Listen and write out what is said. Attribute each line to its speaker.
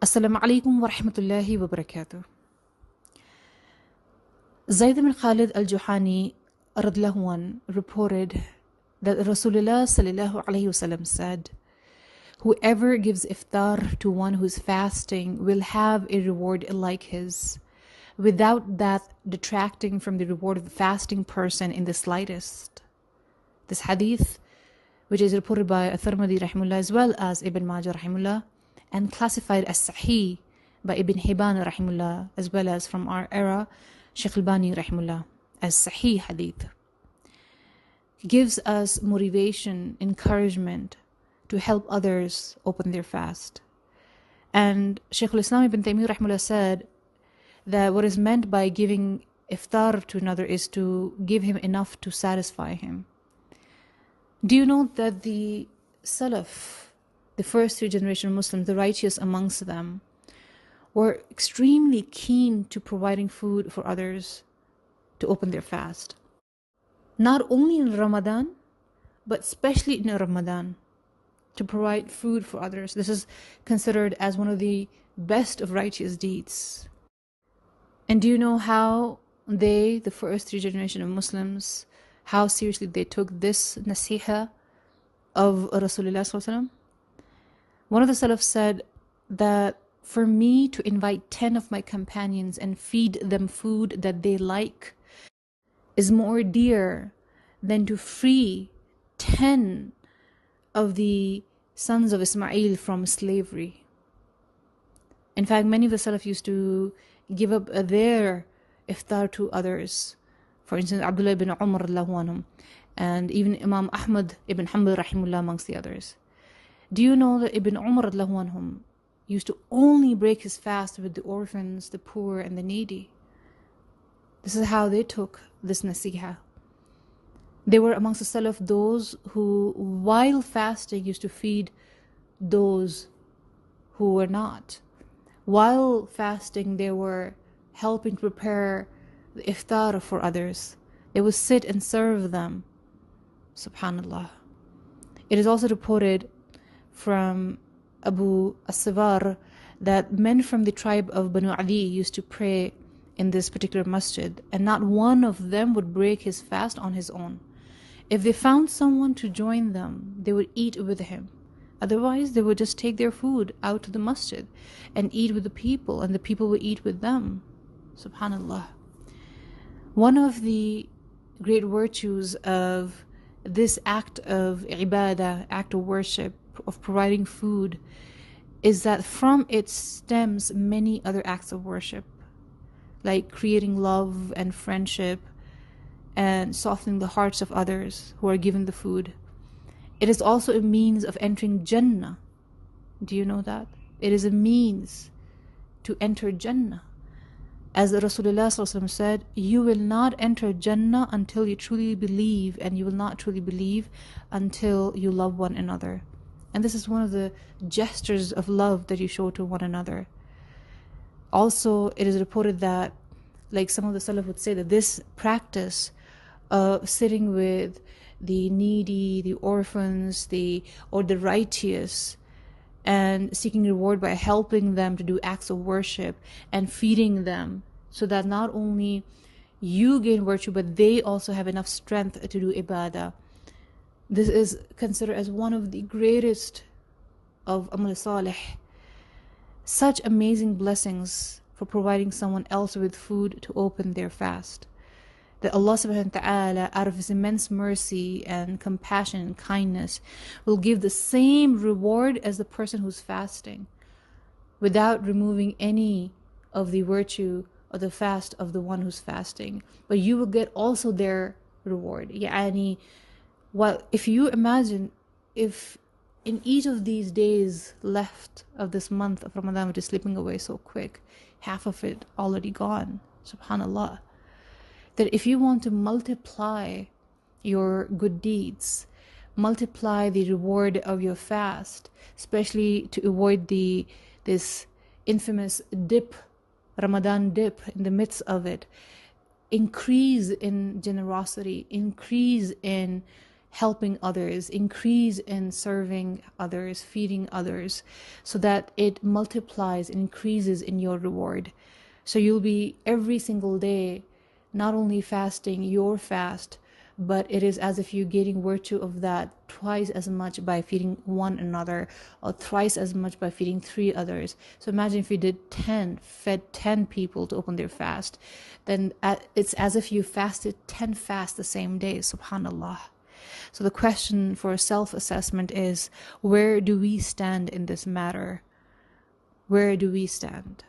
Speaker 1: Assalamu alaikum wa rahmatullahi wa barakatuh. Zayd bin Khalid al-Juhani radhiyallahu anh reported that Rasulullah sallallahu alayhi wasallam said, "Whoever gives iftar to one who is fasting will have a reward like his, without that detracting from the reward of the fasting person in the slightest." This hadith, which is reported by At-Tirmidhi rahimullah as well as Ibn Majah rahimullah, and classified as Sahih by Ibn Hibban rahimullah, as well as from our era, Shaykh al-Bani rahimullah, as Sahih hadith, gives us motivation, encouragement to help others open their fast. And Shaykh al-Islam Ibn Taymiyyah rahimullah said that what is meant by giving iftar to another is to give him enough to satisfy him. Do you know that the Salaf, the first three generation Muslims, the righteous amongst them, were extremely keen to providing food for others to open their fast? Not only in Ramadan, but especially in Ramadan, to provide food for others. This is considered as one of the best of righteous deeds. And do you know how they, the first three generation of Muslims, how seriously they took this nasiha of Rasulullah sallallahu alaihi wasallam? One of the Salaf said that for me to invite 10 of my companions and feed them food that they like is more dear than to free 10 of the sons of Ismail from slavery. In fact, many of the Salaf used to give up their iftar to others. For instance, Abdullah ibn Umar anhum, and even Imam Ahmad ibn Hanbal rahimullah amongst the others. Do you know that Ibn Umar anhum used to only break his fast with the orphans, the poor, and the needy? This is how they took this nasiha. They were amongst the Salaf those who, while fasting, used to feed those who were not. While fasting, they were helping to prepare the iftar for others. They would sit and serve them. Subhanallah. It is also reported from Abu As-Sivar that men from the tribe of Banu Adi used to pray in this particular masjid, and not one of them would break his fast on his own. If they found someone to join them, they would eat with him. Otherwise, they would just take their food out to the masjid and eat with the people, and the people would eat with them. Subhanallah. One of the great virtues of this act of ibadah, act of worship, of providing food, is that from it stems many other acts of worship, like creating love and friendship and softening the hearts of others who are given the food. It is also a means of entering Jannah. Do you know that? It is a means to enter Jannah. As Rasulullah ﷺ said, you will not enter Jannah until you truly believe, and you will not truly believe until you love one another. And this is one of the gestures of love that you show to one another. Also, it is reported that, like some of the Salaf would say, that this practice of sitting with the needy, the orphans, or the righteous, and seeking reward by helping them to do acts of worship and feeding them, so that not only you gain virtue, but they also have enough strength to do ibadah. This is considered as one of the greatest of Amal Salih. Such amazing blessings for providing someone else with food to open their fast. That Allah subhanahu wa ta'ala, out of His immense mercy and compassion and kindness, will give the same reward as the person who's fasting, without removing any of the virtue of the fast of the one who's fasting. But you will get also their reward. Yani, well, if you imagine, if in each of these days left of this month of Ramadan, which is slipping away so quick, half of it already gone, subhanallah, that if you want to multiply your good deeds, multiply the reward of your fast, especially to avoid this infamous dip, Ramadan dip in the midst of it, increase in generosity, increase in helping others, increase in serving others, feeding others, so that it multiplies and increases in your reward. So you'll be every single day not only fasting your fast, but it is as if you're getting virtue of that twice as much by feeding one another, or thrice as much by feeding 3 others. So imagine if you fed 10 people to open their fast, then it's as if you fasted 10 fasts the same day. Subhanallah. So the question for self-assessment is, where do we stand in this matter? Where do we stand?